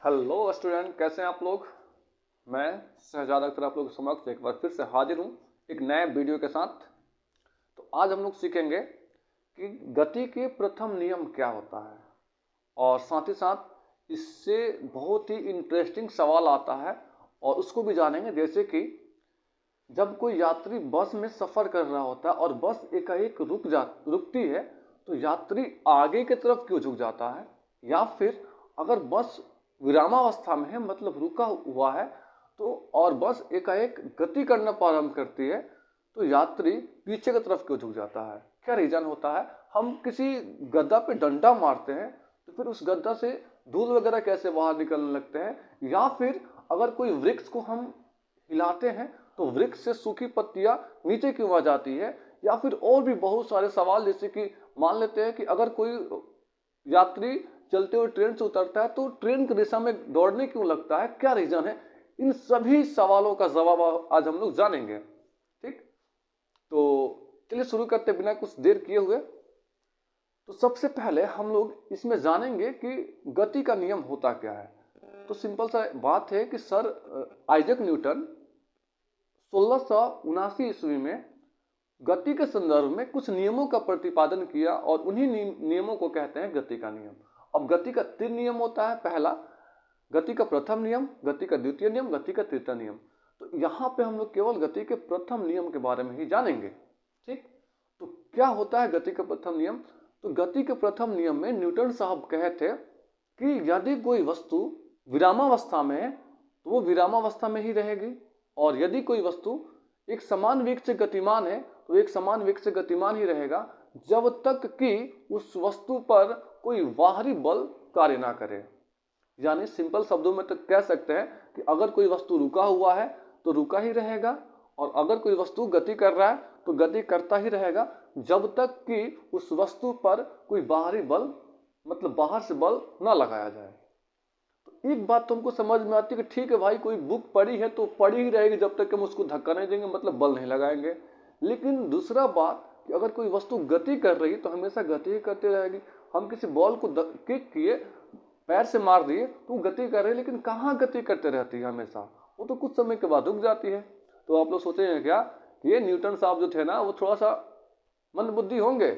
Hello student, कैसे हैं आप लोग। मैं शहजाद अख्तर आप लोगों के समक्ष एक बार फिर से हाजिर हूँ एक नए वीडियो के साथ। तो आज हम लोग सीखेंगे कि गति के प्रथम नियम क्या होता है, और साथ ही साथ इससे बहुत ही इंटरेस्टिंग सवाल आता है और उसको भी जानेंगे। जैसे कि जब कोई यात्री बस में सफ़र कर रहा होता है और बस एकाएक रुकती है, तो यात्री आगे की तरफ क्यों झुक जाता है, या फिर अगर बस विरामावस्था में है मतलब रुका हुआ है तो और बस एकाएक गति करना प्रारंभ करती है तो यात्री पीछे की तरफ क्यों झुक जाता है। क्या रीजन होता है। हम किसी गद्दा पे डंडा मारते हैं तो फिर उस गद्दा से धूल वगैरह कैसे बाहर निकलने लगते हैं, या फिर अगर कोई वृक्ष को हम हिलाते हैं तो वृक्ष से सूखी पत्तियां नीचे क्यों आ जाती है, या फिर और भी बहुत सारे सवाल। जैसे कि मान लेते हैं कि अगर कोई यात्री चलते हुए ट्रेन से उतरता है तो ट्रेन की दिशा में दौड़ने क्यों लगता है, क्या रीजन है। इन सभी सवालों का जवाब आज हम लोग जानेंगे। ठीक, तो चलिए शुरू करते बिना कुछ देर किए हुए। तो सबसे पहले हम लोग इसमें जानेंगे कि गति का नियम होता क्या है। तो सिंपल सा बात है कि सर आइजैक न्यूटन 1679 ईस्वी में गति के संदर्भ में कुछ नियमों का प्रतिपादन किया और उन्हीं नियमों को कहते हैं गति का नियम। अब गति का 3 नियम होता है। पहला गति का प्रथम नियम, गति का द्वितीय नियम, गति का तृतीय नियम। तो यहाँ पे हम लोग केवल गति के प्रथम नियम के बारे में ही जानेंगे। ठीक, तो क्या होता है गति का प्रथम नियम। तो गति के प्रथम नियम में न्यूटन साहब कहे थे कि यदि कोई वस्तु विरामावस्था में है तो वो विरामावस्था में ही रहेगी, और यदि कोई वस्तु एक समान वेग से गतिमान है तो एक समान वेग से गतिमान ही रहेगा जब तक कि उस वस्तु पर कोई बाहरी बल कार्य ना करे। यानी सिंपल शब्दों में तो कह सकते हैं कि अगर कोई वस्तु रुका हुआ है तो रुका ही रहेगा, और अगर कोई वस्तु गति कर रहा है तो गति करता ही रहेगा जब तक कि उस वस्तु पर कोई बाहरी बल मतलब बाहर से बल ना लगाया जाए। तो एक बात तो हमको समझ में आती है कि ठीक है भाई, कोई बुक पढ़ी है तो पढ़ी ही रहेगी जब तक कि हम उसको धक्का नहीं देंगे मतलब बल नहीं लगाएंगे। लेकिन दूसरा बात कि अगर कोई वस्तु गति कर रही तो हमेशा गति ही करती रहेगी। हम किसी बॉल को किक किए, पैर से मार दिए तो गति कर रही है, लेकिन कहाँ गति करते रहती है हमेशा, वो तो कुछ समय के बाद रुक जाती है। तो आप लोग सोचे हैं क्या कि ये न्यूटन साहब जो थे ना वो थोड़ा सा मंदबुद्धि होंगे,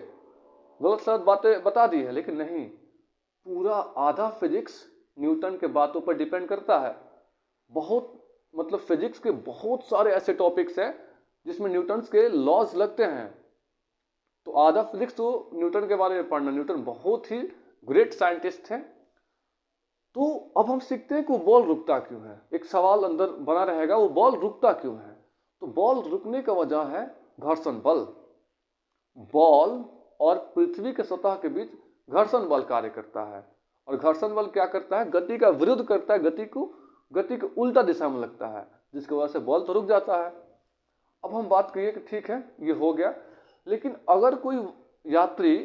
गलत सलत बातें बता दी है, लेकिन नहीं, पूरा आधा फिजिक्स न्यूटन के बातों पर डिपेंड करता है। बहुत मतलब फिजिक्स के बहुत सारे ऐसे टॉपिक्स हैं जिसमें न्यूटन के लॉज लगते हैं, तो आधा फिजिक्स तो न्यूटन के बारे में पढ़ना। न्यूटन बहुत ही ग्रेट साइंटिस्ट थे। तो अब हम सीखते हैं कि वो बॉल रुकता क्यों है। एक सवाल अंदर बना रहेगा, वो बॉल रुकता क्यों है। तो बॉल रुकने का वजह है घर्षण बल। बॉल और पृथ्वी के सतह के बीच घर्षण बल कार्य करता है, और घर्षण बल क्या करता है, गति का विरुद्ध करता है, गति के उल्टा दिशा में लगता है, जिसकी वजह से बॉल तो रुक जाता है। अब हम बात करिए कि ठीक है ये हो गया, लेकिन अगर कोई यात्री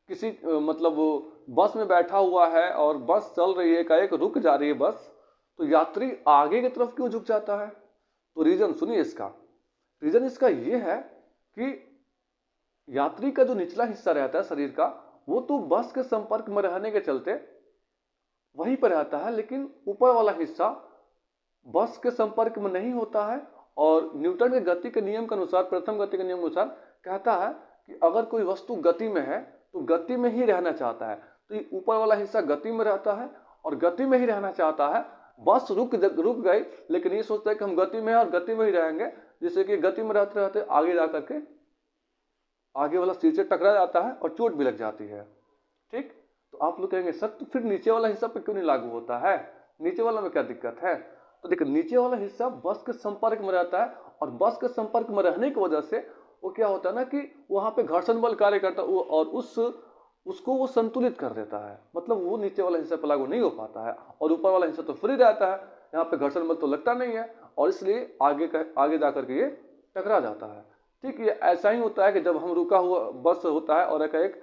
किसी मतलब बस में बैठा हुआ है और बस चल रही है, एकाएक रुक जा रही है बस, तो यात्री आगे की तरफ क्यों झुक जाता है। तो रीजन सुनिए इसका। रीजन इसका ये है कि यात्री का जो निचला हिस्सा रहता है शरीर का, वो तो बस के संपर्क में रहने के चलते वहीं पर रहता है, लेकिन ऊपर वाला हिस्सा बस के संपर्क में नहीं होता है। और न्यूटन के गति के नियम के अनुसार, प्रथम गति के नियम के अनुसार कहता है कि अगर कोई वस्तु गति में है तो गति में ही रहना चाहता है, तो ये ऊपर वाला हिस्सा गति में रहता है और गति में ही रहना चाहता है। बस रुक गई, लेकिन ये सोचता है कि हम गति में हैं और गति में ही रहेंगे, जिससे कि गति में रहते रहते आगे जाकर के आगे वाला सिर से टकरा जाता है और चोट भी लग जाती है। ठीक, तो आप लोग कहेंगे सर तो फिर नीचे वाला हिस्सा पे क्यों नहीं लागू होता है, नीचे वाला में क्या दिक्कत है। तो देखिए, नीचे वाला हिस्सा बस के संपर्क में रहता है, और बस के संपर्क में रहने की वजह से वो क्या होता है ना कि वहां पे घर्षण बल कार्य करता है और उसको वो संतुलित कर देता है, मतलब वो नीचे वाला हिस्सा पे लागू नहीं हो पाता है, और ऊपर वाला हिस्सा तो फ्री रहता है, यहाँ पे घर्षण बल तो लगता नहीं है, और इसलिए आगे जाकर के ये टकरा जाता है। ठीक, ये ऐसा ही होता है कि जब हम रुका हुआ बस होता है और एक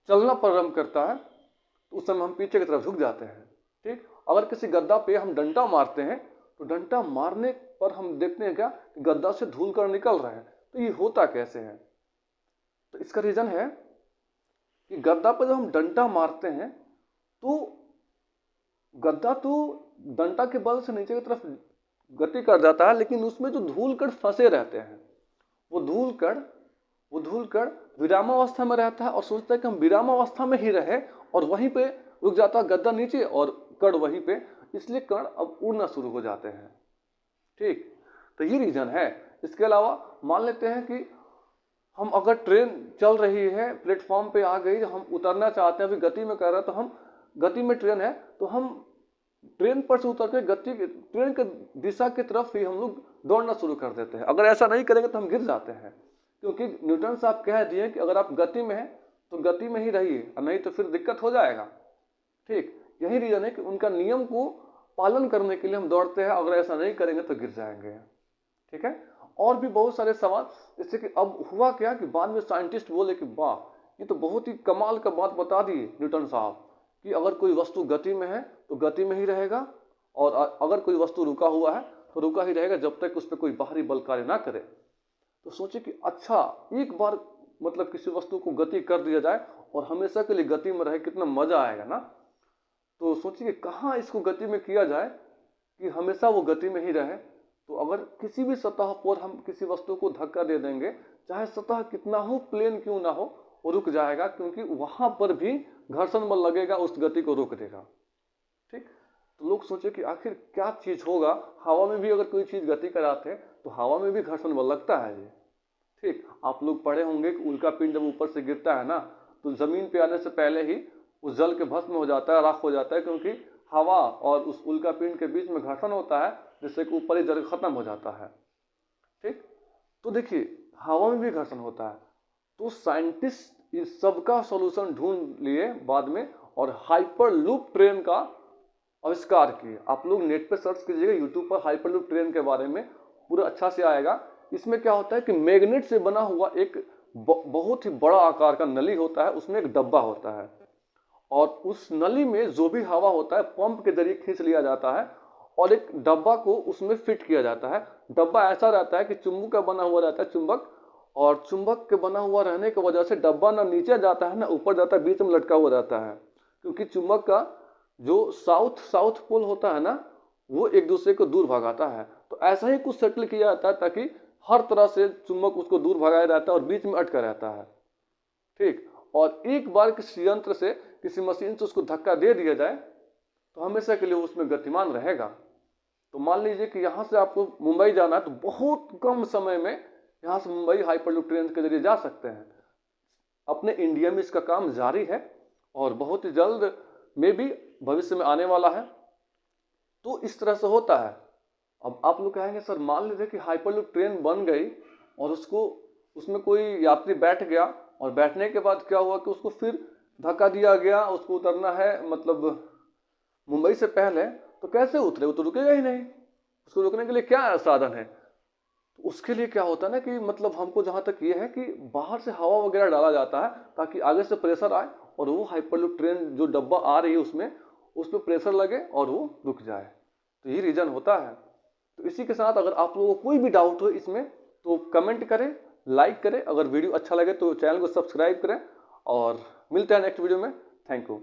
चलना प्रारंभ करता है तो उस समय हम पीछे की तरफ झुक जाते हैं। ठीक, अगर किसी गद्दा पे हम डंडा मारते हैं तो डंडा मारने पर हम देखते हैं क्या कि गद्दा से धूल कण निकल रहे हैं, तो ये होता कैसे है। तो इसका रीजन है कि गद्दा पर जब हम डंडा मारते हैं तो गद्दा तो डंडा के बल से नीचे की तरफ गति कर जाता है, लेकिन उसमें जो धूल कण फंसे रहते हैं, वो धूल कण विरामावस्था में रहता है और सोचता है कि हम विरामावस्था में ही रहे, और वहीं पे रुक जाता है गद्दा नीचे और कण वहीं पे, इसलिए कण अब उड़ना शुरू हो जाते हैं। ठीक, तो ये रीजन है। इसके अलावा मान लेते हैं कि हम अगर ट्रेन चल रही है, प्लेटफॉर्म पे आ गई, हम उतरना चाहते हैं, अभी गति में कर रहा है, तो हम गति में ट्रेन है तो हम ट्रेन पर से उतर के ट्रेन के दिशा की तरफ ही हम लोग दौड़ना शुरू कर देते हैं। अगर ऐसा नहीं करेंगे तो हम गिर जाते हैं, क्योंकि न्यूटन साहब कह दिए कि अगर आप गति में हैं तो गति में ही रहिए, नहीं तो फिर दिक्कत हो जाएगा। ठीक, यही रीजन है कि उनका नियम को पालन करने के लिए हम दौड़ते हैं, अगर ऐसा नहीं करेंगे तो गिर जाएंगे। ठीक है, और भी बहुत सारे सवाल, जैसे कि अब हुआ क्या कि बाद में साइंटिस्ट बोले कि वाह, ये तो बहुत ही कमाल का बात बता दी न्यूटन साहब कि अगर कोई वस्तु गति में है तो गति में ही रहेगा, और अगर कोई वस्तु रुका हुआ है तो रुका ही रहेगा जब तक उस पर कोई बाहरी बल कार्य ना करे। तो सोचे कि अच्छा, एक बार मतलब किसी वस्तु को गति कर दिया जाए और हमेशा के लिए गति में रहे, कितना मजा आएगा ना। तो सोचिए कि कहाँ इसको गति में किया जाए कि हमेशा वो गति में ही रहे। तो अगर किसी भी सतह पर हम किसी वस्तु को धक्का दे देंगे, चाहे सतह कितना हो प्लेन क्यों ना हो, वो रुक जाएगा, क्योंकि वहां पर भी घर्षण बल लगेगा, उस गति को रोक देगा। ठीक, तो लोग सोचे कि आखिर क्या चीज होगा, हवा में भी अगर कोई चीज गति कराते हैं तो हवा में भी घर्षण बल लगता है जी। ठीक, आप लोग पढ़े होंगे कि उल्का पिंड जब ऊपर से गिरता है ना, तो जमीन पे आने से पहले ही उस जल के भस्म हो जाता है, राख हो जाता है, क्योंकि हवा और उस उल्का पिंड के बीच में घर्षण होता है, जिससे कि ऊपर ही जल खत्म हो जाता है। ठीक, तो देखिए हवा में भी घर्षण होता है। तो साइंटिस्ट इस सब का सॉल्यूशन ढूंढ लिए बाद में, और हाइपरलूप ट्रेन का आविष्कार किए। आप लोग नेट पे सर्च कीजिएगा, यूट्यूब पर हाइपरलूप ट्रेन के बारे में पूरा अच्छा से आएगा। इसमें क्या होता है कि मैग्नेट से बना हुआ एक बहुत ही बड़ा आकार का नली होता है, उसमें एक डब्बा होता है, और उस नली में जो भी हवा होता है पंप के जरिए खींच लिया जाता है, और एक डब्बा को उसमें फिट किया जाता है। डब्बा ऐसा रहता है कि चुंबक का बना हुआ रहता है, चुंबक, और चुंबक के बना हुआ रहने की वजह से डब्बा ना नीचे जाता है ना ऊपर जाता है, बीच में लटका हुआ रहता है, क्योंकि चुंबक का जो साउथ पोल होता है ना, वो एक दूसरे को दूर भगाता है। तो ऐसा ही कुछ सेटल किया जाता है ताकि हर तरह से चुंबक उसको दूर भगाया रहता है और बीच में अटका रहता है। ठीक, और एक बार किसी यंत्र से, किसी मशीन से उसको धक्का दे दिया जाए तो हमेशा के लिए उसमें गतिमान रहेगा। तो मान लीजिए कि यहाँ से आपको मुंबई जाना है, तो बहुत कम समय में यहाँ से मुंबई हाइपरलूप ट्रेन के जरिए जा सकते हैं। अपने इंडिया में इसका काम जारी है और बहुत ही जल्द में भी भविष्य में आने वाला है। तो इस तरह से होता है। अब आप लोग कहेंगे सर, मान लीजिए कि हाइपरलूप ट्रेन बन गई और उसमें कोई यात्री बैठ गया, और बैठने के बाद क्या हुआ कि उसको फिर धक्का दिया गया, उसको उतरना है मतलब मुंबई से पहले, तो कैसे उतरे? वो तो रुकेगा ही नहीं। उसको रुकने के लिए क्या साधन है? तो उसके लिए क्या होता है ना कि मतलब हमको जहाँ तक ये है कि बाहर से हवा वगैरह डाला जाता है ताकि आगे से प्रेशर आए और वो हाइपरलूप ट्रेन जो डब्बा आ रही है उस पर प्रेशर लगे और वो रुक जाए। तो ये रीजन होता है। तो इसी के साथ अगर आप लोगों को कोई भी डाउट हो इसमें तो कमेंट करें, लाइक करें, अगर वीडियो अच्छा लगे तो चैनल को सब्सक्राइब करें, और मिलते हैं नेक्स्ट वीडियो में। Thank you.